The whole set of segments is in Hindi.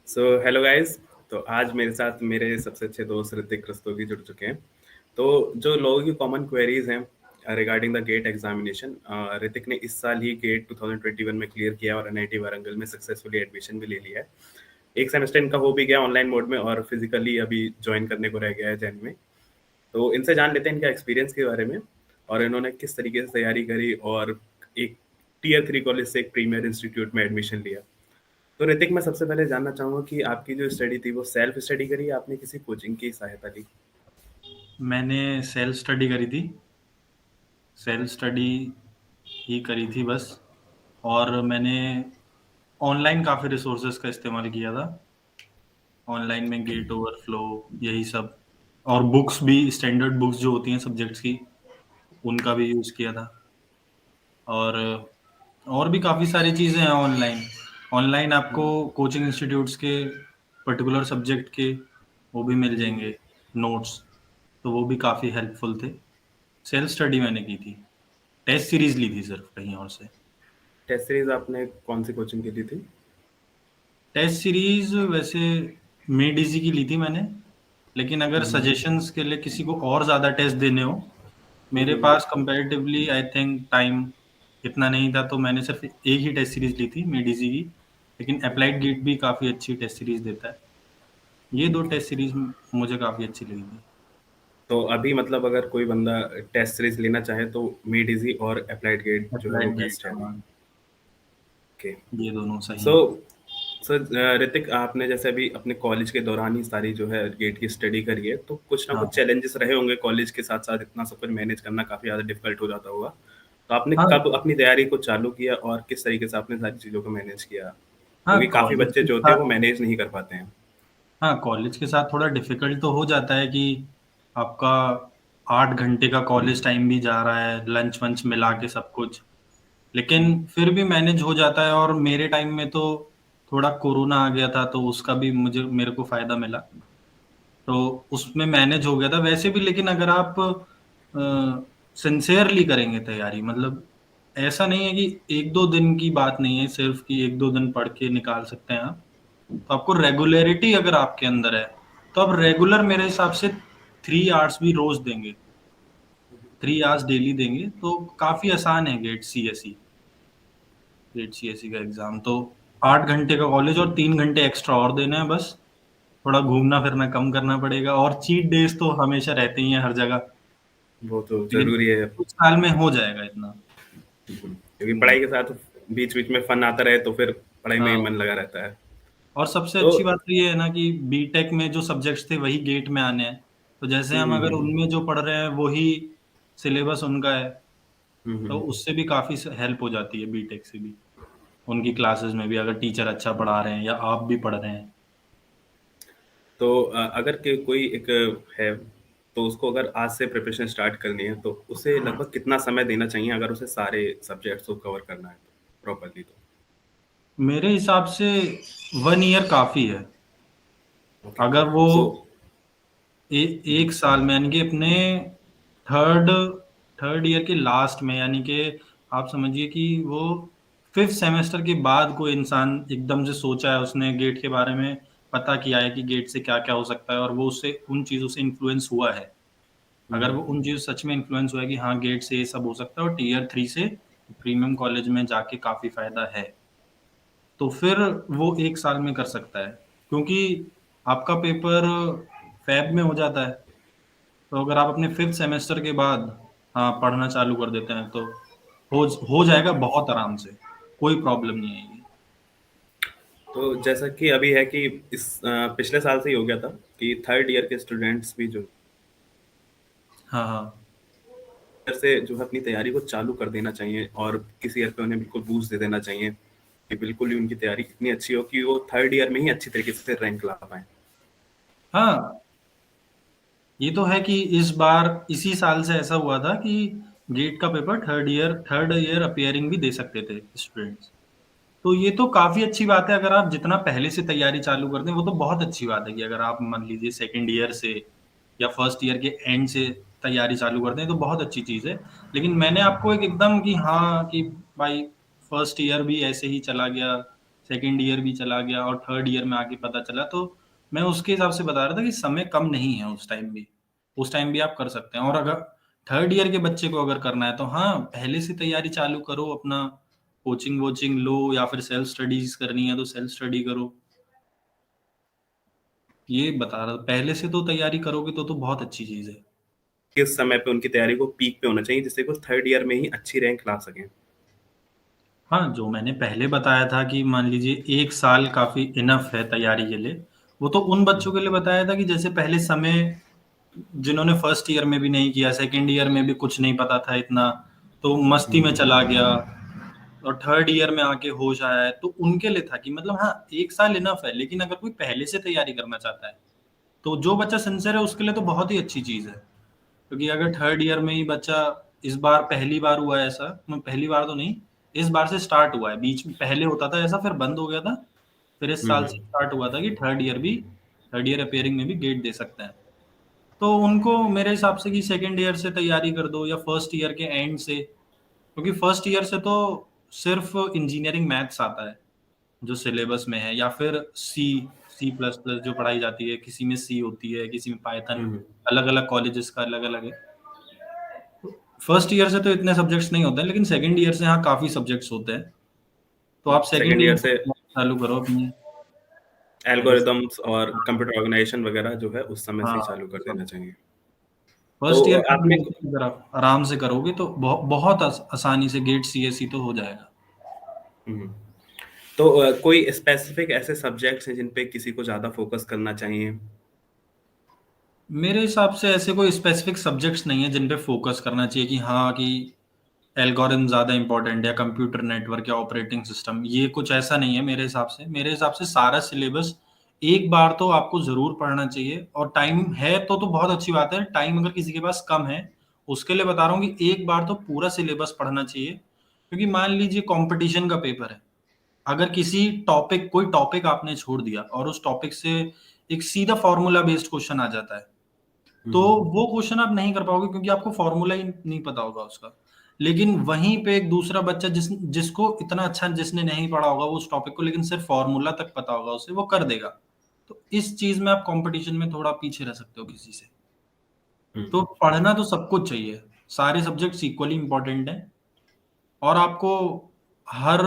So hello guys. तो आज मेरे साथ मेरे सबसे अच्छे दोस्त ऋतिक रस्तोगी जुड़ चुके हैं। तो जो लोगों की कॉमन क्वेरीज हैं regarding the GATE examination, Hrithik ने इस साल ही गेट 2021 में क्लियर किया और एनआईटी वारंगल में सक्सेसफुली एडमिशन भी ले लिया है। एक सेमेस्टर इनका हो भी गया ऑनलाइन मोड में और फिजिकली अभी ज्वाइन करने को रह गया है जैन में। तो इनसे जान लेते हैं इनका एक्सपीरियंस के बारे में और इन्होंने किस तरीके से तैयारी करी और एक टीयर 3 कॉलेज से एक प्रीमियर इंस्टीट्यूट में एडमिशन लिया। तो ऋतिक, मैं सबसे पहले जानना चाहूंगा कि आपकी जो स्टडी थी वो सेल्फ स्टडी करी या आपने किसी कोचिंग की सहायता ली? मैंने सेल्फ स्टडी करी थी। सेल्फ स्टडी ही करी थी बस। और मैंने ऑनलाइन काफ़ी रिसोर्सेज का इस्तेमाल किया था। ऑनलाइन में गेट ओवरफ्लो, यही सब। और बुक्स भी, स्टैंडर्ड बुक्स जो होती हैं सब्जेक्ट्स की, उनका भी यूज़ किया था। और भी काफ़ी सारी चीज़ें हैं ऑनलाइन। ऑनलाइन आपको कोचिंग इंस्टीट्यूट्स के पर्टिकुलर सब्जेक्ट के वो भी मिल जाएंगे नोट्स, तो वो भी काफ़ी हेल्पफुल थे। सेल्फ स्टडी मैंने की थी। टेस्ट सीरीज ली थी सिर्फ कहीं और से। टेस्ट सीरीज आपने कौन सी कोचिंग की ली थी? टेस्ट सीरीज वैसे मेड इजी की ली थी मैंने। लेकिन अगर हम्म, सजेशंस के लिए किसी को और ज़्यादा टेस्ट देने हो, मेरे हम्म। पास कंपैरेटिवली आई थिंक टाइम इतना नहीं था, तो मैंने सिर्फ एक ही टेस्ट सीरीज ली थी, मेड इजी की। लेकिन अप्लाइड गेट भी काफ़ी अच्छी टेस्ट सीरीज देता है। ये दो टेस्ट सीरीज मुझे काफ़ी अच्छी लगी थी। तो अभी मतलब अगर कोई बंदा टेस्ट सीरीज लेना चाहे तो मेड इजी और अप्लाइड गेट जो है वो अप्लाइड गेट, बेस्ट है अभी। हाँ। ओके। ये दोनों सही सो हैं। सर ऋतिक, आपने जैसे अभी अपने कॉलेज के दौरान ही सारी जो है गेट की स्टडी करी है, तो कुछ ना कुछ हाँ, चैलेंजेस रहे होंगे कॉलेज के साथ साथ, इतना सब कुछ मैनेज करना काफी ज्यादा डिफिकल्ट हो जाता होगा। तो आपने हाँ, कब अपनी तैयारी को चालू किया और किस तरीके से आपने सारी चीजों को मैनेज किया? हाँ। क्योंकि काफी कॉलेज बच्चे के जो होते हैं वो साथ मैनेज नहीं कर पाते हैं। हाँ, कॉलेज के साथ थोड़ा डिफिकल्ट तो हो जाता है कि आपका 8 घंटे का कॉलेज टाइम भी जा रहा है, लंच वंच मिला के सब कुछ। हम्म, लेकिन फिर भी मैनेज हो जाता है। और मेरे टाइम में तो थोड़ा कोरोना आ गया था, तो उसका भी मेरे को फायदा मिला। तो उसमें मैनेज हो गया था वैसे भी। लेकिन अगर आप सिंसियरली करेंगे तैयारी, मतलब ऐसा नहीं है कि एक दो दिन की बात नहीं है सिर्फ कि एक दो दिन पढ़ के निकाल सकते हैं आप। तो आपको रेगुलरिटी अगर आपके अंदर है, तो आप रेगुलर मेरे हिसाब से 3 आवर्स भी रोज देंगे। 3 आवर्स डेली देंगे तो काफी आसान है गेट सी एस सी का एग्जाम। तो 8 घंटे का कॉलेज और 3 घंटे एक्स्ट्रा और देना है बस। थोड़ा घूमना फिरना कम करना पड़ेगा, और चीट डेज तो हमेशा रहते ही हैं हर जगह। वो तो लेकिन जरूरी है। कुछ साल में हो जाएगा इतना। क्योंकि हम्म। पढ़ाई के साथ बीच बीच में फन आता रहे तो फिर पढ़ाई में ही हाँ। मन लगा रहता है। और सबसे तो अच्छी बात तो ये है ना कि बीटेक में जो सब्जेक्ट्स थे वही गेट में आने हैं। तो जैसे हम्म, हम हम्म, अगर उनमें जो पढ़ रहे हैं वही सिलेबस उनका है, हम्म, तो उससे भी काफ़ी हेल्प हो जाती है बीटेक से भी। उनकी क्लासेस में भी अगर टीचर अच्छा पढ़ा रहे हैं या आप भी पढ़ रहे हैं। तो अगर कोई एक है तो उसको अगर आज से प्रिपरेशन स्टार्ट करनी है तो उसे लगभग कितना समय देना चाहिए अगर उसे सारे सब्जेक्ट्स को कवर करना है तो प्रॉपरली? तो मेरे हिसाब से 1 ईयर काफ़ी है। ओके। अगर वो सो एक साल में, यानी कि अपने थर्ड थर्ड ईयर के लास्ट में, यानी कि आप समझिए कि वो 5th सेमेस्टर के बाद कोई इंसान एकदम से सोचा है, उसने गेट के बारे में पता किया है कि गेट से क्या क्या हो सकता है, और वो उससे उन चीज़ों से इन्फ्लुएंस हुआ है। अगर वो उन चीज़ों से सच में इन्फ्लुएंस हुआ है कि हाँ गेट से ये सब हो सकता है और टीयर 3 से प्रीमियम कॉलेज में जाके काफ़ी फायदा है, तो फिर वो 1 साल में कर सकता है। क्योंकि आपका पेपर फेब में हो जाता है। तो अगर आप अपने 5th सेमेस्टर के बाद हाँ पढ़ना चालू कर देते हैं, तो हो जाएगा बहुत आराम से। कोई प्रॉब्लम नहीं आएगी। तो जैसा कि अभी है कि इस पिछले साल से ही हो गया था कि थर्ड ईयर के स्टूडेंट्स भी जो हाँ, हाँ, ईयर से जो है अपनी तैयारी को चालू कर देना चाहिए और किसी ईयर पे उन्हें बिल्कुल बूस्ट दे देना चाहिए कि बिल्कुल ही उनकी तैयारी इतनी अच्छी हो कि वो थर्ड ईयर में ही अच्छी तरीके से रैंक ला पाए। हाँ। ये तो है कि इस बार इसी साल से ऐसा हुआ था कि गेट का पेपर थर्ड ईयर अपियरिंग भी दे सकते थे स्टूडेंट्स। तो ये तो काफी अच्छी बात है। अगर आप जितना पहले से तैयारी चालू कर दें वो तो बहुत अच्छी बात है। कि अगर आप मान लीजिए सेकेंड ईयर से या फर्स्ट ईयर के एंड से तैयारी चालू कर दें तो बहुत अच्छी चीज़ है। लेकिन मैंने आपको एक एकदम कि हाँ कि भाई फर्स्ट ईयर भी ऐसे ही चला गया, सेकेंड ईयर भी चला गया और थर्ड ईयर में आके पता चला। तो मैं उसके हिसाब से बता रहा था कि समय कम नहीं है उस टाइम भी आप कर सकते हैं। और अगर थर्ड ईयर के बच्चे को अगर करना है तो हाँ, पहले से तैयारी चालू करो, अपना कोचिंग वोचिंग लो, या फिर सेल्फ स्टडीज करनी है तो सेल्फ स्टडी करो। ये बता रहा, पहले से तो तैयारी करोगे तो बहुत अच्छी चीज है। किस समय पे उनकी तैयारी को पीक पे होना चाहिए जिससे वो थर्ड ईयर में ही अच्छी रैंक ला सकें? हाँ, जो मैंने पहले बताया था कि मान लीजिए एक साल काफी इनफ है तैयारी के लिए, वो तो उन बच्चों के लिए बताया था कि जैसे पहले समय जिन्होंने फर्स्ट ईयर में भी नहीं किया, सेकेंड ईयर में भी कुछ नहीं पता था इतना, तो मस्ती में चला गया, और थर्ड ईयर में आके होश आया है, तो उनके लिए था कि मतलब हाँ, एक साल इनफ है। लेकिन अगर कोई पहले से तैयारी करना चाहता है तो जो बच्चा सिंसियर है उसके लिए तो बहुत ही अच्छी चीज है। क्योंकि अगर थर्ड ईयर में ही बच्चा, इस बार पहली बार हुआ है ऐसा, पहली बार तो नहीं, इस बार से स्टार्ट हुआ है, बीच में पहले होता था ऐसा, फिर बंद हो गया था, फिर इस साल से हम्म। स्टार्ट हुआ था कि थर्ड ईयर अपेयरिंग में भी गेट दे सकते हैं। तो उनको मेरे हिसाब से कि सेकेंड ईयर से तैयारी कर दो या फर्स्ट ईयर के एंड से, क्योंकि फर्स्ट ईयर से तो सिर्फ इंजीनियरिंग मैथ्स आता है जो सिलेबस में है, या फिर सी प्लस प्लस जो पढ़ाई जाती है, किसी में सी होती है, किसी में पाइथन, हम्म। अलग अलग कॉलेजेस का अलग अलग है। फर्स्ट ईयर से तो इतने सब्जेक्ट्स नहीं होते हैं, लेकिन सेकेंड ईयर से हाँ काफी सब्जेक्ट्स होते हैं। तो आप सेकेंड सेकेंड ईयर ईयर से चालू करो अपनी पहले से। एल्गोरिदम्स और हाँ, कंप्यूटर ऑर्गेनाइजेशन वगैरह जो है उस समय से ही हाँ, चालू कर देना चाहिए। तो फर्स्ट ईयर आपने में अगर आप आराम से करोगे तो बहुत आसानी से गेट सीएससी तो हो जाएगा। हम्म, तो कोई स्पेसिफिक ऐसे सब्जेक्ट्स हैं जिन पे किसी को ज्यादा फोकस करना चाहिए? मेरे हिसाब से ऐसे कोई स्पेसिफिक सब्जेक्ट्स नहीं है जिन पे फोकस करना चाहिए कि हाँ कि एल्गोरिथम ज़्यादा इंपॉर्टेंट है, कंप्यूटर नेटवर्क या ऑपरेटिंग सिस्टम, ये कुछ ऐसा नहीं है मेरे हिसाब से। मेरे हिसाब से सारा सिलेबस एक बार तो आपको ज़रूर पढ़ना चाहिए, और टाइम है तो बहुत अच्छी बात है। टाइम अगर किसी के पास कम है, उसके लिए बता रहा हूँ कि एक बार तो पूरा सिलेबस पढ़ना चाहिए। क्योंकि मान लीजिए कंपटीशन का पेपर है, अगर किसी टॉपिक कोई टॉपिक आपने छोड़ दिया और उस टॉपिक से एक सीधा फॉर्मूला बेस्ड क्वेश्चन आ जाता है, तो हम्म। वो क्वेश्चन आप नहीं कर पाओगे क्योंकि आपको फॉर्मूला ही नहीं पता होगा उसका। लेकिन वहीं पे एक दूसरा बच्चा जिसको इतना अच्छा जिसने नहीं पढ़ा होगा वो उस टॉपिक को, लेकिन सिर्फ फॉर्मूला तक पता होगा उसे, वो कर देगा। तो इस चीज में आप कंपटीशन में थोड़ा पीछे रह सकते हो किसी से। तो हम्म। पढ़ना तो सब कुछ चाहिए, सारे सब्जेक्ट्स इक्वली इंपॉर्टेंट हैं। और आपको हर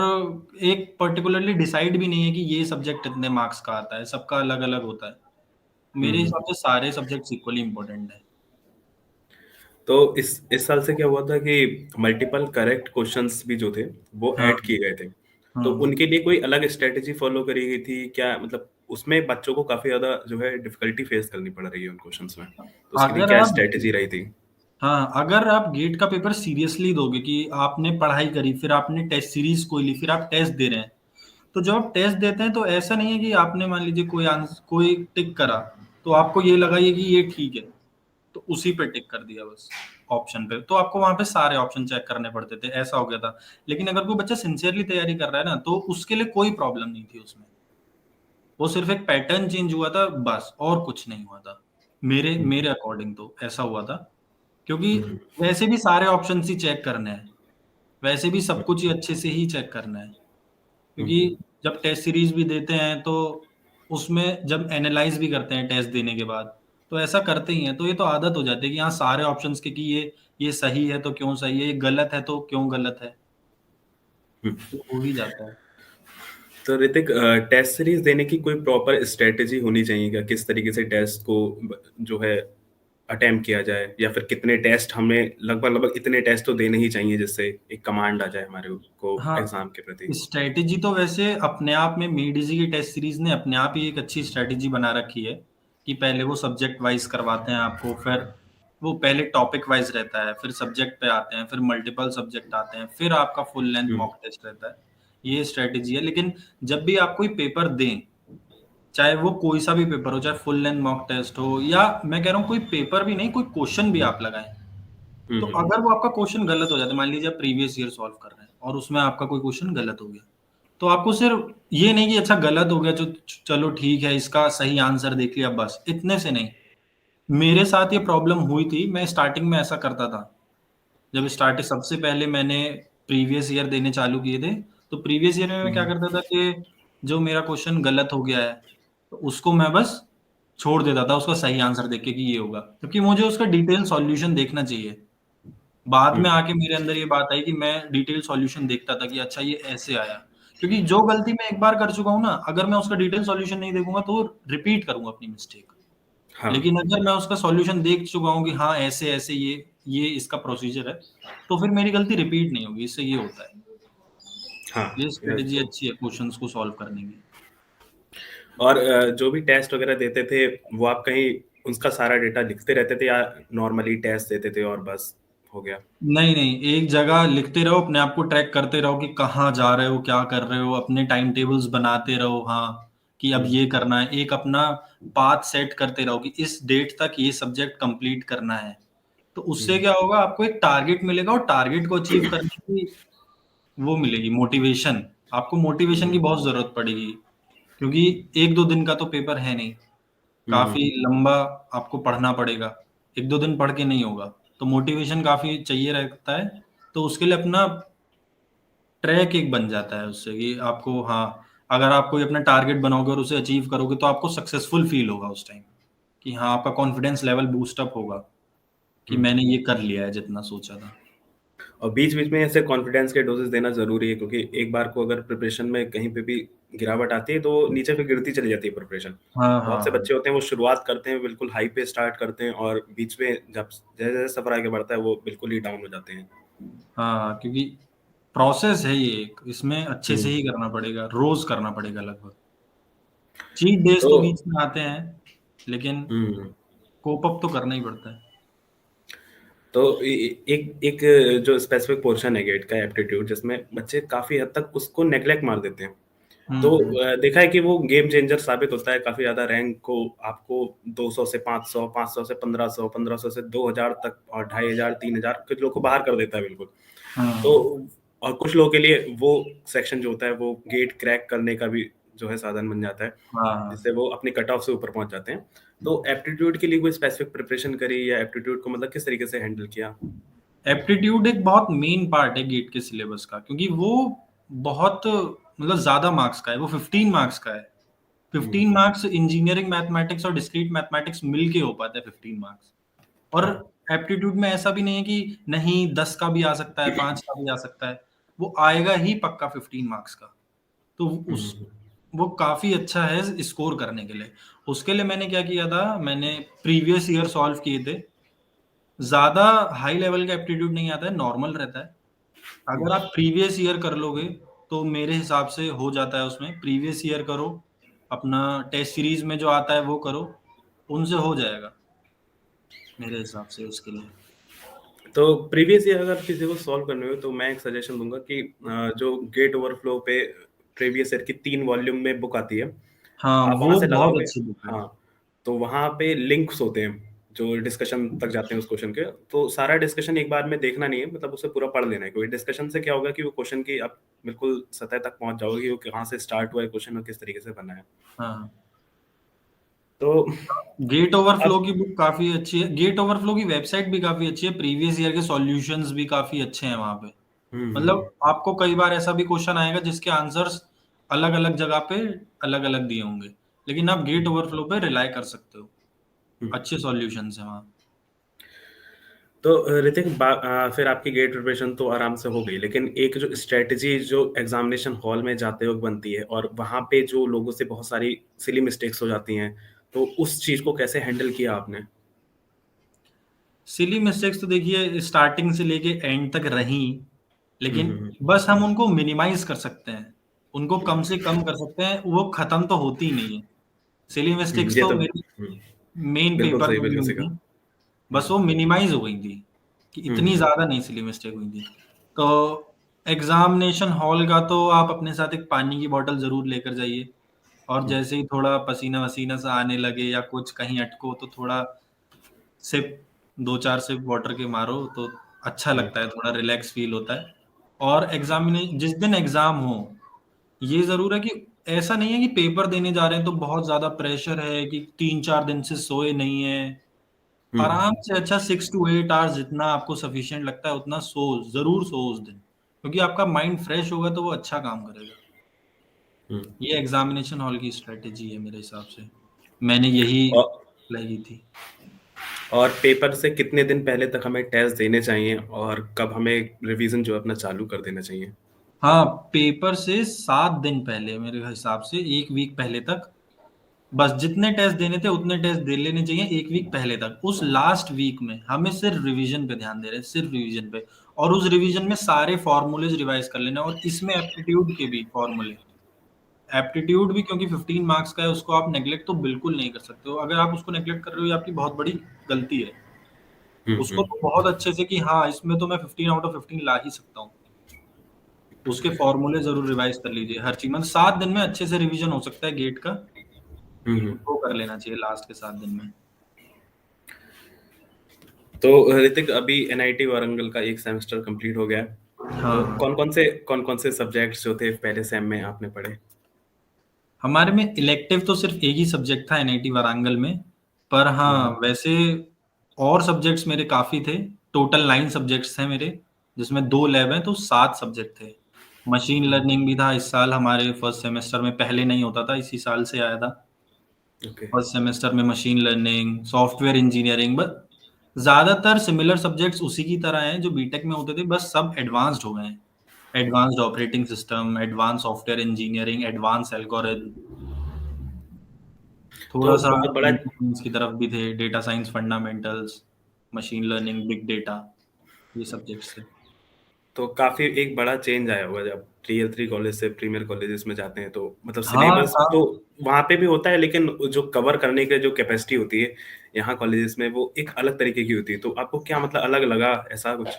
एक पर्टिकुलरली डिसाइड भी नहीं है कि ये सब्जेक्ट इतने मार्क्स का आता है, सबका अलग अलग होता है। मेरे हम्म। हिसाब से सारे सब्जेक्ट्स इक्वली इंपॉर्टेंट है। तो इस साल से क्या हुआ था कि मल्टीपल करेक्ट क्वेश्चंस भी जो थे वो हाँ, ऐड किए गए थे। तो हाँ। उनके लिए कोई अलग स्ट्रेटेजी फॉलो करी गई थी क्या? मतलब उसमें बच्चों को काफी ज्यादा जो है डिफिकल्टी फेस करनी पड़ रही है उन क्वेश्चंस में, तो उसके लिए अगर क्या आप स्ट्रेटेजी रही थी? हाँ, अगर आप गेट का पेपर सीरियसली दोगे कि आपने पढ़ाई करी, फिर आपने टेस्ट सीरीज कोई ली, फिर आप टेस्ट दे रहे हैं, तो जब आप टेस्ट देते हैं तो ऐसा नहीं है कि आपने मान लीजिए कोई आंसर कोई टिक करा, तो आपको ये लगा ये कि ये ठीक है, तो उसी पे टिक कर दिया बस ऑप्शन पे, तो आपको वहां पे सारे ऑप्शन चेक करने पड़ते थे, ऐसा हो गया था। लेकिन अगर कोई बच्चा सिंसियरली तैयारी कर रहा है ना, तो उसके लिए कोई प्रॉब्लम नहीं थी उसमें। वो सिर्फ एक पैटर्न चेंज हुआ था बस, और कुछ नहीं हुआ था। मेरे हम्म। मेरे अकॉर्डिंग तो ऐसा हुआ था। क्योंकि हम्म। वैसे भी सारे ऑप्शन ही चेक करने हैं, वैसे भी सब कुछ ही अच्छे से ही चेक करना है। हम्म। क्योंकि जब टेस्ट सीरीज भी देते हैं तो उसमें जब एनालाइज भी करते हैं टेस्ट देने के बाद, तो ऐसा करते ही हैं, तो ये तो आदत हो जाती है कि हाँ सारे ऑप्शंस के कि ये सही है तो क्यों सही है, ये गलत है तो क्यों गलत है, हम्म। तो हो ही जाता है। तो ऋतिक, टेस्ट सीरीज देने की कोई प्रॉपर स्ट्रेटेजी होनी चाहिए क्या? किस तरीके से टेस्ट को जो है अटेम्प्ट किया जाए, या फिर कितने टेस्ट हमें लगभग लगभग इतने टेस्ट तो देने ही चाहिए जिससे एक कमांड आ जाए हमारे को हाँ, एग्जाम के प्रति? स्ट्रेटेजी तो वैसे अपने आप में मीडिजी की टेस्ट सीरीज ने अपने आप ही एक अच्छी स्ट्रेटेजी बना रखी है कि पहले वो सब्जेक्ट वाइज करवाते हैं आपको, फिर वो पहले टॉपिक वाइज रहता है, फिर सब्जेक्ट पे आते हैं, फिर मल्टीपल सब्जेक्ट आते हैं, फिर आपका फुल लेंथ हम्म। मॉक टेस्ट रहता है। ये स्ट्रेटेजी है। लेकिन जब भी आप कोई पेपर दें, चाहे वो कोई सा भी पेपर हो, चाहे फुल लेंथ मॉक टेस्ट हो, या मैं कह रहा हूँ कोई पेपर भी नहीं, कोई क्वेश्चन भी आप लगाएं, तो हम्म। अगर वो आपका क्वेश्चन गलत हो जाता है, मान लीजिए आप प्रीवियस ईयर सॉल्व कर रहे हैं और उसमें आपका कोई क्वेश्चन गलत हो गया, तो आपको सिर्फ ये नहीं कि अच्छा गलत हो गया जो चलो ठीक है इसका सही आंसर देख लिया, बस इतने से नहीं। मेरे साथ ये प्रॉब्लम हुई थी, मैं स्टार्टिंग में ऐसा करता था। जब स्टार्टिंग सबसे पहले मैंने प्रीवियस ईयर देने चालू किए थे, तो प्रीवियस ईयर में मैं क्या हम्म। करता था कि जो मेरा क्वेश्चन गलत हो गया है तो उसको मैं बस छोड़ देता था उसका सही आंसर देख के कि ये होगा, क्योंकि मुझे उसका डिटेल सॉल्यूशन देखना चाहिए। बाद में हम्म। आके मेरे अंदर ये बात आई कि मैं डिटेल सॉल्यूशन देखता था कि अच्छा ये ऐसे आया, क्योंकि जो गलती मैं एक बार कर चुका हूँ ना, अगर मैं उसका डिटेल सॉल्यूशन नहीं देखूंगा तो रिपीट करूंगा अपनी मिस्टेक। हाँ। लेकिन अगर मैं उसका सॉल्यूशन देख चुका हूँ कि हाँ ऐसे ऐसे ये इसका प्रोसीजर है, तो फिर मेरी गलती रिपीट नहीं होगी। इससे ये होता है, हाँ। ये यस स्ट्रेटेजी तो। अच्छी है क्वेश्चंस को सॉल्व करने की। और जो भी टेस्ट वगैरह देते थे, वो आप कहीं उसका सारा डेटा लिखते रहते थे, या नॉर्मली टेस्ट देते थे और बस हो गया? नहीं नहीं, एक जगह लिखते रहो, अपने आप को ट्रैक करते रहो कि कहाँ जा रहे हो, क्या कर रहे हो, अपने टाइम टेबल्स बनाते रहो। हाँ, कि अब हम्म। ये करना है, एक अपना पाथ सेट करते रहो कि इस डेट तक ये सब्जेक्ट कंप्लीट करना है। तो उससे हम्म। क्या होगा, आपको एक टारगेट मिलेगा और टारगेट को अचीव करने की वो मिलेगी मोटिवेशन। आपको मोटिवेशन की हम्म। बहुत जरूरत पड़ेगी, क्योंकि एक दो दिन का तो पेपर है नहीं, काफी हम्म। लंबा आपको पढ़ना पड़ेगा। एक दो दिन पढ़ के नहीं होगा, तो मोटिवेशन काफी चाहिए रहता है। तो उसके लिए अपना ट्रैक एक बन जाता है उससे कि आपको, हाँ, अगर आप कोई अपना टारगेट बनाओगे और उसे अचीव करोगे तो आपको सक्सेसफुल फील होगा उस टाइम, कि हाँ आपका कॉन्फिडेंस लेवल बूस्ट अप होगा कि हम्म। मैंने ये कर लिया है जितना सोचा था। और बीच बीच में ऐसे कॉन्फिडेंस के डोजेस देना जरूरी है, क्योंकि एक बार को अगर प्रिपरेशन में कहीं पे भी गिरावट आती है तो नीचे पे गिरती चली जाती है प्रिपरेशन। हाँ बहुत हाँ से हाँ बच्चे होते हैं, वो शुरुआत करते हैं बिल्कुल हाई पे स्टार्ट करते हैं, और बीच में जब जैसे जैसे सफर आगे बढ़ता है वो बिल्कुल ही डाउन हो जाते हैं। हाँ, क्योंकि प्रोसेस है ये एक, इसमें अच्छे से हम्म। ही करना पड़ेगा, रोज करना पड़ेगा लगभग। चीट डेज तो तो बीच में आते हैं, लेकिन हम्म। कोप अप तो करना ही पड़ता है। तो एक एक जो स्पेसिफिक पोर्शन है गेट का एप्टीट्यूड, जिसमें बच्चे काफी हद तक उसको नेग्लेक्ट मार देते हैं। तो हम्म। देखा है कि वो गेम चेंजर साबित होता है काफी ज्यादा। रैंक को आपको 200 से 500, 500 से 1500, 1500 से 2000 तक, और 2500, 3000 कुछ लोग को बाहर कर देता है बिल्कुल। तो हाँ और कुछ लोगों के लिए वो सेक्शन जो होता है वो गेट क्रैक करने का भी जो है साधन बन जाता है, हाँ। जिससे वो अपने कट ऑफ से ऊपर पहुंच जाते हैं। तो एप्टीट्यूड के लिए कोई स्पेसिफिक प्रिपरेशन करी, या एप्टीट्यूड को मतलब किस तरीके से हैंडल किया? एप्टीट्यूड एक बहुत मेन पार्ट है गेट के सिलेबस का, क्योंकि वो बहुत मतलब ज्यादा मार्क्स का है, वो 15 मार्क्स का है। हम्म। 15 मार्क्स इंजीनियरिंग मैथमेटिक्स और डिस्क्रीट मैथमेटिक्स मिलके हो पाता है 15 मार्क्स। और हाँ। एप्टीट्यूड में ऐसा भी नहीं है कि नहीं 10 का भी आ सकता है, 5 का भी आ सकता है, वो आएगा ही पक्का 15 मार्क्स का। तो उस हम्म। वो काफी अच्छा है स्कोर करने के लिए। उसके लिए मैंने क्या किया था, मैंने प्रीवियस ईयर सॉल्व किए थे। ज्यादा हाई लेवल का एप्टीट्यूड नहीं आता है, नॉर्मल रहता है। अगर हम्म। आप प्रीवियस ईयर कर लोगे तो मेरे हिसाब से हो जाता है। उसमें प्रीवियस ईयर करो, अपना टेस्ट सीरीज में जो आता है वो करो, उनसे हो जाएगा मेरे हिसाब से उसके लिए। तो प्रीवियस ईयर अगर किसी को सॉल्व करने हो तो मैं एक सजेशन दूंगा कि जो गेट ओवरफ्लो पे प्रीवियस ईयर की 3 वॉल्यूम में बुक आती है, हाँ, आप वहां वो से बहुत लगाओगे। अच्छी बुक है। हाँ। तो वहां पे लिंक्स होते हैं जो डिस्कशन तक जाते हैं उस क्वेश्चन के। तो सारा डिस्कशन एक बार में देखना नहीं है, मतलब उसे पूरा पढ़ लेना है, क्योंकि डिस्कशन से क्या होगा कि वो क्वेश्चन की आप बिल्कुल सतह तक पहुंच जाओगे कि वो कहाँ से स्टार्ट हुआ है क्वेश्चन और किस तरीके से बना है। हाँ, तो गेट ओवरफ्लो अब की बुक काफी अच्छी है, गेट ओवरफ्लो की वेबसाइट भी काफी अच्छी है, प्रीवियस ईयर के सॉल्यूशंस भी काफी अच्छे हैं वहां पे। मतलब हम्म। आपको कई बार ऐसा भी क्वेश्चन आएगा जिसके आंसर्स अलग अलग जगह पे अलग अलग दिए होंगे, लेकिन आप गेट ओवरफ्लो पे रिलाई कर सकते हो। हम्म। अच्छे सॉल्यूशंस हैं वहाँ। तो ऋतिक, फिर आपकी गेट प्रिपरेशन तो आराम से हो गई, लेकिन एक जो स्ट्रेटजी जो एग्जामिनेशन हॉल में जाते वक्त बनती है, और वहां पे जो लोगों से बहुत सारी सिली मिस्टेक्स हो जाती हैं, तो उस चीज को कैसे हैंडल किया आपने? सिली मिस्टेक्स तो देखिए स्टार्टिंग से लेके एंड तक रही, हम्म। लेकिन बस हम उनको मिनिमाइज कर सकते हैं, उनको कम से कम कर सकते हैं, वो खत्म तो होती ही नहीं है। सिली मिस्टेक्स ये तो तो मेरी मेन बिल्कुल पेपर सही, में भी बिल्कुल हुई सही थी, कहा। बस हम्म। वो मिनिमाइज हो गई थी, कि इतनी हम्म। ज्यादा नहीं सिली मिस्टेक हुई थी। तो एग्जामिनेशन हॉल का तो आप अपने साथ एक पानी की बोतल जरूर लेकर जाइए, और हम्म। जैसे ही थोड़ा पसीना वसीना सा आने लगे या कुछ कहीं अटको तो थोड़ा सिप, दो चार सिप वाटर के मारो तो अच्छा हम्म। लगता है, थोड़ा रिलैक्स फील होता है। और एग्जामिने जिस दिन एग्जाम हो, ये जरूर है कि ऐसा नहीं है कि पेपर देने जा रहे हैं तो बहुत ज्यादा प्रेशर है कि 3 4 दिन से सोए नहीं है। हम्म। आराम से अच्छा 6 to 8 आवर्स जितना आपको सफिशिएंट लगता है उतना सो, जरूर सो उस दिन, क्योंकि आपका माइंड फ्रेश होगा तो वो अच्छा काम करेगा। हम्म। ये एग्जामिनेशन हॉल की स्ट्रेटेजी है मेरे हिसाब से, मैंने यही और अप्लाई की थी। और पेपर से कितने दिन पहले तक हमें टेस्ट देने चाहिए और कब हमें रिवीजन जो है अपना चालू कर देना चाहिए? हाँ, पेपर से 7 दिन पहले, मेरे हिसाब से 1 वीक पहले तक, बस जितने टेस्ट देने थे उतने टेस्ट दे लेने चाहिए 1 वीक पहले तक। उस लास्ट वीक में हमें सिर्फ रिवीजन पे ध्यान दे रहे हैं, सिर्फ रिवीजन पे। और उस रिवीजन में सारे फॉर्मूलेज रिवाइज कर लेना, और इसमें एप्टीट्यूड के भी फॉर्मूले, एप्टीट्यूड भी, क्योंकि 15 मार्क्स का है, उसको आप नेग्लेक्ट तो बिल्कुल नहीं कर सकते हो। अगर आप उसको नेग्लेक्ट कर रहे हो, ये आपकी बहुत बड़ी गलती है। उसको हम्म। तो बहुत अच्छे से, कि हाँ इसमें तो मैं 15 आउट ऑफ 15 ला ही सकता हूँ, उसके फॉर्मूले जरूर रिवाइज कर लीजिए हर चीज। मतलब 7 दिन में अच्छे से रिवीजन हो सकता है गेट का, हम्म। वो कर लेना चाहिए लास्ट के 7 दिन में। तो ऋतिक, अभी एनआईटी वारंगल का एक सेमेस्टर कंप्लीट हो गया है। हाँ तो हाँ, कौन कौन से सब्जेक्ट्स जो थे पहले सेम में आपने पढ़े? हमारे में इलेक्टिव तो सिर्फ एक ही सब्जेक्ट था एनआईटी वारांगल में। पर हाँ, हम्म। वैसे और सब्जेक्ट्स मेरे काफ़ी थे। टोटल 9 सब्जेक्ट्स थे मेरे, जिसमें 2 लैब हैं, तो 7 सब्जेक्ट थे। मशीन हम्म। लर्निंग भी था इस साल हमारे फर्स्ट सेमेस्टर में, पहले नहीं होता था, इसी साल से आया था। ओके। फर्स्ट सेमेस्टर में मशीन लर्निंग, सॉफ्टवेयर इंजीनियरिंग, बस ज़्यादातर सिमिलर सब्जेक्ट्स उसी की तरह हैं जो बीटेक में होते थे, बस सब एडवांस्ड हो गए हैं। Advanced operating system, advance software engineering, advance algorithm, थोड़ा तो सा बहुत बड़ा डेटा साइंस की तरफ भी थे, data science fundamentals, machine learning, big data, ये सब्जेक्ट्स थे। तो काफी एक बड़ा चेंज आया होगा जब टीयर 3 कॉलेज से प्रीमियर कॉलेजेस में जाते हैं, तो मतलब हाँ सिलेबस हाँ, तो वहाँ पे भी होता है, लेकिन जो कवर करने की जो कैपेसिटी होती है यहाँ कॉलेजेस में वो एक अलग तरीके की होती है। तो आपको क्या मतलब अलग लगा ऐसा कुछ?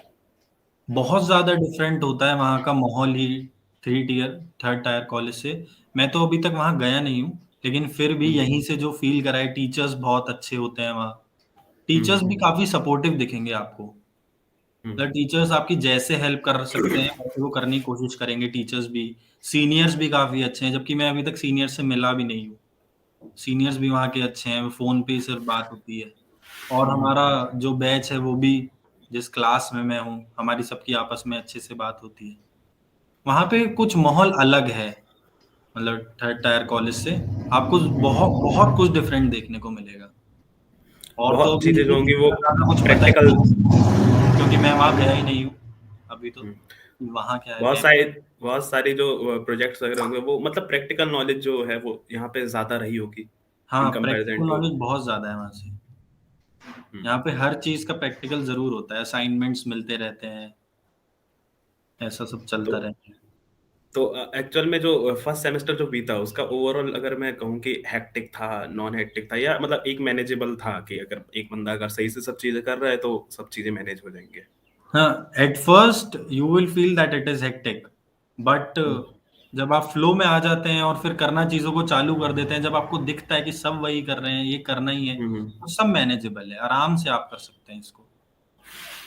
बहुत ज़्यादा डिफरेंट होता है वहाँ का माहौल ही, 3 टीयर, 3rd टायर कॉलेज से। मैं तो अभी तक वहाँ गया नहीं हूँ, लेकिन फिर भी हम्म। यहीं से जो फील करा है, टीचर्स बहुत अच्छे होते हैं वहाँ। हम्म। टीचर्स भी काफ़ी सपोर्टिव दिखेंगे आपको। मतलब हम्म। टीचर्स आपकी जैसे हेल्प कर सकते हैं वैसे वो करने की कोशिश करेंगे, टीचर्स भी। सीनियर्स भी काफ़ी अच्छे हैं, जबकि मैं अभी तक सीनियर से मिला भी नहीं हूँ। सीनियर्स भी वहाँ के अच्छे हैं, फ़ोन पे ही सिर्फ बात होती है। और हमारा जो बैच है वो भी, जिस क्लास में मैं हूँ, हमारी सबकी आपस में अच्छे से बात होती है। वहाँ पे कुछ माहौल अलग है, मतलब 3rd टायर कॉलेज से आपको बहुत बहुत कुछ डिफरेंट देखने को मिलेगा। और तो बहुत अभी चीजें जो मुझे होंगी वो इतना ज़्यादा कुछ पता ही प्रैक्टिकल। नहीं, क्योंकि मैं वहाँ गया ही नहीं हूँ अभी तो, कि वहाँ क्या है बहुत कैंप। सारे बहुत सारी जो प्रोजेक्ट्स वगैरह होंगे वो मतलब प्रैक्टिकल नॉलेज जो है वो यहाँ पे ज्यादा रही होगी हाँ, in comparison practical too. Knowledge बहुत ज़्यादा है वहाँ से। यहाँ पे हर चीज़ का प्रैक्टिकल ज़रूर होता है, असाइनमेंट्स मिलते रहते हैं, ऐसा सब तो चलता रहता है। तो एक्चुअल में जो फर्स्ट सेमेस्टर जो बीता उसका ओवरऑल अगर मैं कहूँ कि हेक्टिक था, नॉन हेक्टिक था, या मतलब एक मैनेजेबल था कि अगर एक बंदा अगर सही से सब चीजें कर रहा है तो सब चीजें मैनेज हो जाएंगे? हाँ, at first you will feel that it is hectic, but hmm. जब आप फ्लो में आ जाते हैं और फिर करना चीज़ों को चालू कर देते हैं, जब आपको दिखता है कि सब वही कर रहे हैं, ये करना ही है, हम्म। तो सब मैनेजेबल है, आराम से आप कर सकते हैं इसको।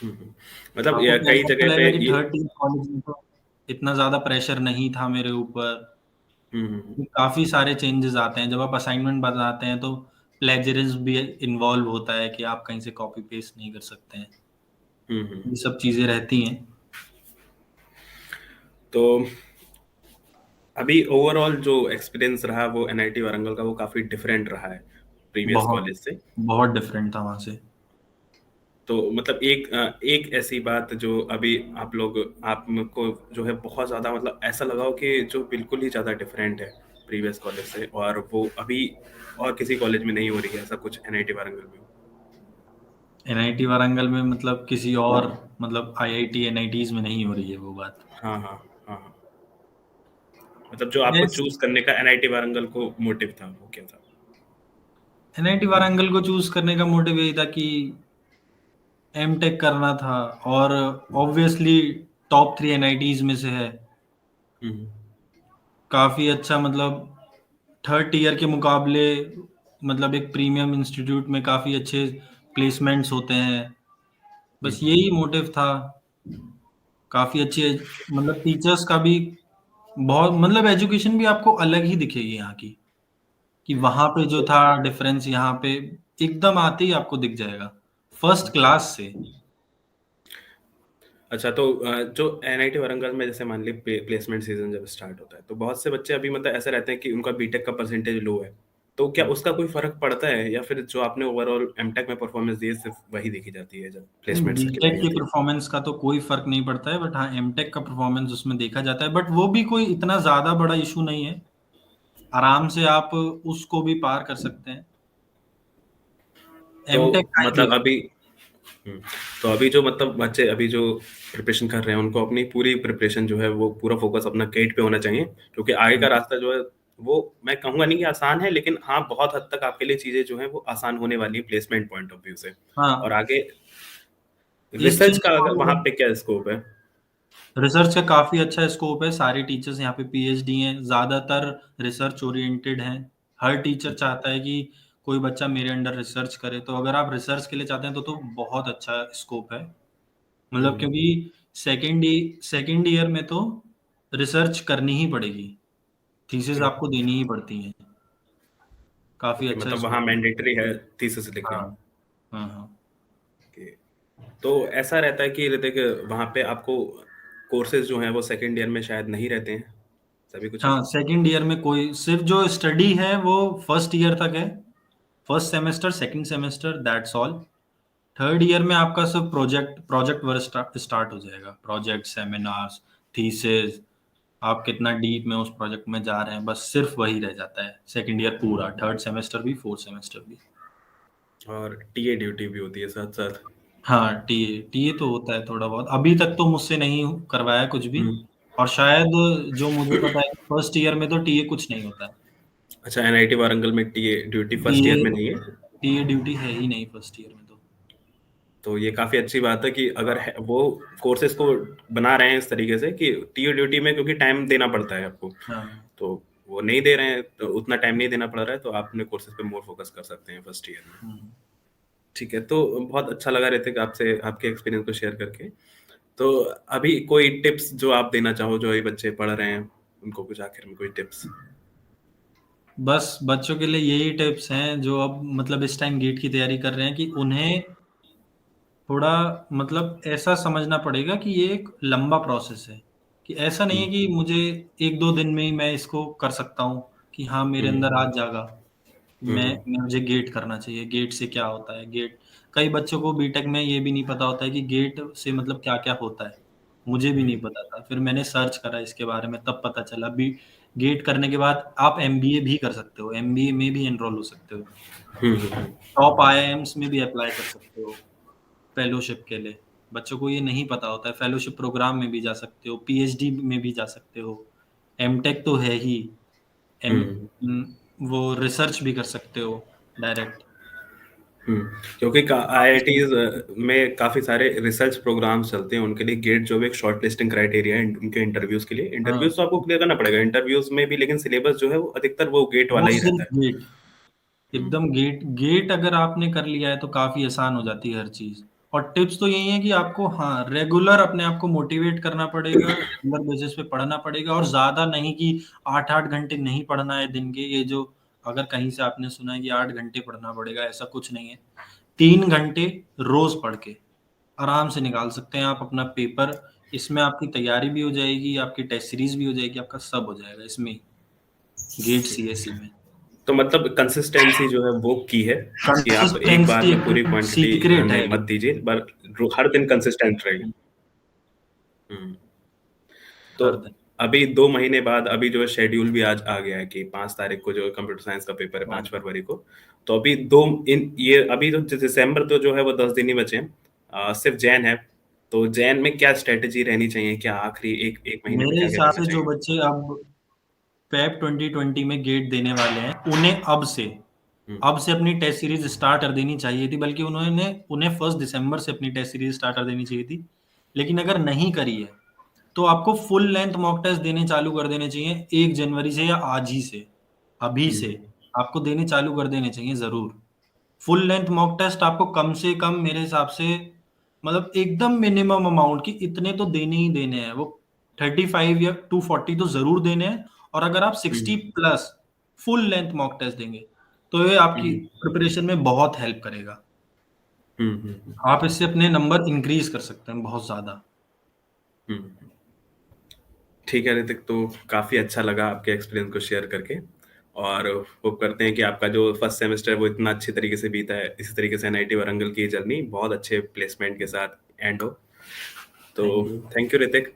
मतलब आपको कई ऐसा तो जगह पे लगेगा कि ये। 3rd ईयर कॉलेज में तो इतना ज़्यादा प्रेशर नहीं था मेरे ऊपर। हम्म। काफ़ी सारे चेंजेस आते हैं, जब आप असाइनमेंट बनाते हैं तो प्लेजरिज्म भी इन्वॉल्व होता है, कि आप कहीं से कॉपी पेस्ट नहीं कर सकते हैं, हम्म। ये सब चीज़ें रहती हैं। तो अभी ओवरऑल जो एक्सपीरियंस रहा वो एनआईटी वारंगल का वो काफी डिफरेंट रहा है प्रीवियस बहुत कॉलेज से। बहुत डिफरेंट था वहाँ से। तो मतलब एक ऐसी बात जो अभी आपको जो है बहुत ज्यादा मतलब ऐसा लगा हो कि जो बिल्कुल ही ज्यादा डिफरेंट है प्रीवियस कॉलेज से, और वो अभी और किसी कॉलेज में नहीं हो रही है, ऐसा कुछ एनआईटी वारंगल में? एनआईटी वारंगल में मतलब किसी और, मतलब आईआईटी एनआईटीज में नहीं हो रही है वो बात। हाँ हाँ। हाँ हाँ। मतलब जो आपको यस, चूज करने का एनआईटी वारंगल को मोटिव था वो क्या था? एनआईटी वारंगल को चूज करने का मोटिव यही था कि एमटेक करना था, और ऑब्वियसली टॉप 3 एनआईटीज में से है। हम्म। काफ़ी अच्छा, मतलब 3rd ईयर के मुकाबले, मतलब एक प्रीमियम इंस्टीट्यूट में काफ़ी अच्छे प्लेसमेंट्स होते हैं, बस हम्म। यही मोटिव था। काफ़ी अच्छे, मतलब टीचर्स का भी बहुत, मतलब एजुकेशन भी आपको अलग ही दिखेगी यहाँ की, कि वहाँ पे जो था डिफरेंस, यहाँ पे एकदम आते ही आपको दिख जाएगा, फर्स्ट क्लास से। अच्छा, तो जो एनआईटी वारंगल में जैसे मान ली प्लेसमेंट सीजन जब स्टार्ट होता है, तो बहुत से बच्चे अभी मतलब ऐसे रहते हैं कि उनका बीटेक का परसेंटेज लो है, तो क्या उसका कोई फर्क पड़ता है, या फिर जो आपने ओवरऑल एमटेक में परफॉर्मेंस दी है सिर्फ वही देखी जाती है जब प्लेसमेंट्स के बीटेक लिए की आती है? परफॉर्मेंस का तो कोई फर्क नहीं पड़ता है, बट हाँ एमटेक का परफॉर्मेंस उसमें देखा जाता है, बट वो भी कोई इतना ज्यादा बड़ा इशू नहीं है। आराम से आप उसको भी पार कर सकते हैं। तो एमटेक का ही मतलब देख। अभी हम्म, तो अभी जो मतलब बच्चे अभी जो प्रिपरेशन कर रहे हैं, उनको अपनी पूरी प्रिपरेशन जो है वो पूरा फोकस अपना गेट पे होना चाहिए, क्योंकि आगे का रास्ता जो है वो मैं कहूंगा नहीं कि आसान है, लेकिन हाँ बहुत हद तक आपके लिए चीजें जो है वो आसान होने वाली है प्लेसमेंट पॉइंट ऑफ व्यू से। और हाँ, आगे इस रिसर्च चीज का अगर वहां को, पे क्या स्कोप है? रिसर्च का काफी अच्छा स्कोप है। सारे टीचर्स यहाँ पे पीएचडी हैं, ज्यादातर रिसर्च ओरिएंटेड हैं। हर टीचर चाहता है कि कोई बच्चा मेरे अंडर रिसर्च करे, तो अगर आप रिसर्च के लिए चाहते हैं तो बहुत अच्छा स्कोप है। मतलब हम्म, क्योंकि सेकेंड ईयर में तो रिसर्च करनी ही पड़ेगी, थीसिस ओके। आपको देनी ही पड़ती है। काफी ओके, अच्छा मतलब वहाँ स्कोप है। मैंडेटरी है थीसिस लिखना। हाँ हाँ हाँ। ओके, तो ऐसा रहता है कि ऋतिक वहाँ पे आपको कोर्सेज जो हैं वो सेकंड ईयर में शायद नहीं रहते हैं, सभी कुछ है? हाँ, सेकेंड ईयर में कोई सिर्फ जो स्टडी है वो फर्स्ट ईयर तक है। First semester, second semester, that's all. Third year में आपका सब प्रोजेक्ट वर्क स्टार्ट हो जाएगा। प्रोजेक्ट, सेमिनार्स, थीसिस, आप कितना डीप में उस प्रोजेक्ट में जा रहे हैं, बस सिर्फ वही रह जाता है सेकंड ईयर पूरा, थर्ड सेमेस्टर भी, फोर्थ सेमेस्टर भी। और टीए ड्यूटी भी होती है साथ साथ? हाँ, टीए टीए तो होता है थोड़ा बहुत। अभी तक तो मुझसे नहीं करवाया कुछ भी। हम्म। और शायद जो मुझे पता है, फर्स्ट ईयर में तो टीए कुछ नहीं होता है। अच्छा, एनआईटी वारंगल में TA duty first year TA में नहीं है? टीए ड्यूटी है ही नहीं फर्स्ट ईयर में तो। तो ये काफी अच्छी बात है कि अगर वो कोर्सेज को बना रहे हैं इस तरीके से कि टीए ड्यूटी में, क्योंकि टाइम देना पड़ता है आपको, हाँ। तो वो नहीं दे रहे हैं, तो उतना टाइम नहीं देना पड़ रहा है, तो आप अपने कोर्सेज पे मोर फोकस कर सकते हैं फर्स्ट ईयर में। हम्म। ठीक है, तो बहुत अच्छा लगा ऋतिक आपसे आपके एक्सपीरियंस को शेयर करके। तो अभी कोई टिप्स जो आप देना चाहो, जो ये बच्चे पढ़ रहे हैं उनको, कुछ आखिर में कोई टिप्स? बस बच्चों के लिए यही टिप्स हैं जो अब मतलब इस टाइम गेट की तैयारी कर रहे हैं, कि उन्हें थोड़ा मतलब ऐसा समझना पड़ेगा कि ये एक लंबा प्रोसेस है। कि ऐसा नहीं है हम्म, कि मुझे एक दो दिन में ही मैं इसको कर सकता हूँ, कि हाँ मेरे अंदर हम्म, आज जागा, हम्म, मुझे गेट करना चाहिए। गेट से क्या होता है, गेट, कई बच्चों को बीटेक में ये भी नहीं पता होता है कि गेट से मतलब क्या क्या होता है। मुझे भी नहीं पता था, फिर मैंने सर्च करा इसके बारे में, तब पता चला। बी गेट करने के बाद आप एमबीए भी कर सकते हो, एमबीए में भी एनरोल हो सकते हो, हम्म, टॉप आईआईएम्स में भी अप्लाई कर सकते हो फेलोशिप के लिए। बच्चों को ये नहीं पता होता है, फेलोशिप प्रोग्राम में भी जा सकते हो, पीएचडी में भी जा सकते हो। एमटेक तो है ही। एम हम्म, वो रिसर्च भी कर सकते हो डायरेक्ट। हम्म। क्योंकि काफी सारी आईआईटीज में काफी सारे रिसर्च प्रोग्राम्स चलते हैं, उनके लिए गेट जो है एक शॉर्ट लिस्टिंग क्राइटेरिया है उनके इंटरव्यूज के लिए। हाँ, इंटरव्यूज तो आपको क्लियर करना पड़ेगा इंटरव्यूज में भी, लेकिन सिलेबस जो है वो अधिकतर वो गेट वो वाला ही रहता सिर्फ है। गेट, हम्म, एकदम गेट गेट अगर आपने कर लिया है तो काफी आसान हो जाती है हर चीज। और टिप्स तो यही है कि आपको हाँ रेगुलर अपने आप को मोटिवेट करना पड़ेगा, रेगुलर बेसिस पे पढ़ना पड़ेगा, और ज्यादा नहीं कि 8-8 घंटे नहीं पढ़ना है दिन के। ये जो अगर कहीं से आपने सुना है कि 8 घंटे पढ़ना पड़ेगा, ऐसा कुछ नहीं है। 3 घंटे रोज पढ़ के आराम से निकाल सकते हैं आप अपना पेपर। इसमें आपकी तैयारी भी हो जाएगी, आपकी टेस्ट सीरीज भी हो जाएगी, आपका सब हो जाएगा इसमें, गेट सीएससी में। तो मतलब कंसिस्टेंसी जो है वो की है, कि आप एक बार कंसिस्टेंसी में पूरी एकदम क्वांटिटी सीक्रेट में है। मत दीजिए, पर हर दिन कंसिस्टेंट रहिए। हम्म। तो हर दिन। अभी 2 महीने बाद अभी जो है शेड्यूल भी आज आ गया है कि 5 तारीख को जो कंप्यूटर साइंस का पेपर है, 5 फरवरी को। तो अभी दो इन ये अभी तो दिसंबर तो जो है वो 10 दिन ही बचे हैं, सिर्फ जैन है। तो जैन में क्या स्ट्रेटेजी रहनी चाहिए, क्या आखिरी एक एक महीने में मेरे क्या क्या हिसाब करना से जो चाहिए? बच्चे अब पैप 2020 में गेट देने वाले हैं, उन्हें हम्म, अब से अपनी टेस्ट सीरीज स्टार्ट कर देनी चाहिए थी। बल्कि उन्होंने उन्हें 1 दिसंबर से अपनी टेस्ट सीरीज स्टार्ट कर देनी चाहिए थी। लेकिन अगर नहीं करी है तो आपको फुल लेंथ मॉक टेस्ट देने चालू कर देने चाहिए 1 जनवरी से, या आज ही से, अभी से हम्म, आपको देने चालू कर देने चाहिए जरूर। फुल लेंथ मॉक टेस्ट आपको कम से कम मेरे हिसाब से, मतलब एकदम मिनिमम अमाउंट की इतने तो देने ही देने हैं। वो 35 या 240 तो जरूर देने हैं। और अगर आप 60 hmm, plus full length mock test देंगे तो ये आपकी हम्म, प्रिपरेशन में बहुत हेल्प करेगा। हम्म, हम्म, आप इससे अपने नंबर इंक्रीज कर सकते हैं बहुत ज्यादा। हम्म। ठीक है ऋतिक, तो काफी अच्छा लगा आपके एक्सपीरियंस को शेयर करके। और होप करते हैं कि आपका जो फर्स्ट सेमेस्टर है वो इतना अच्छी तरीके से बीता है, इसी तरीके से एनआईटी वारंगल की जर्नी बहुत अच्छे प्लेसमेंट के साथ एंड हो। तो thank you. Thank you Hrithik.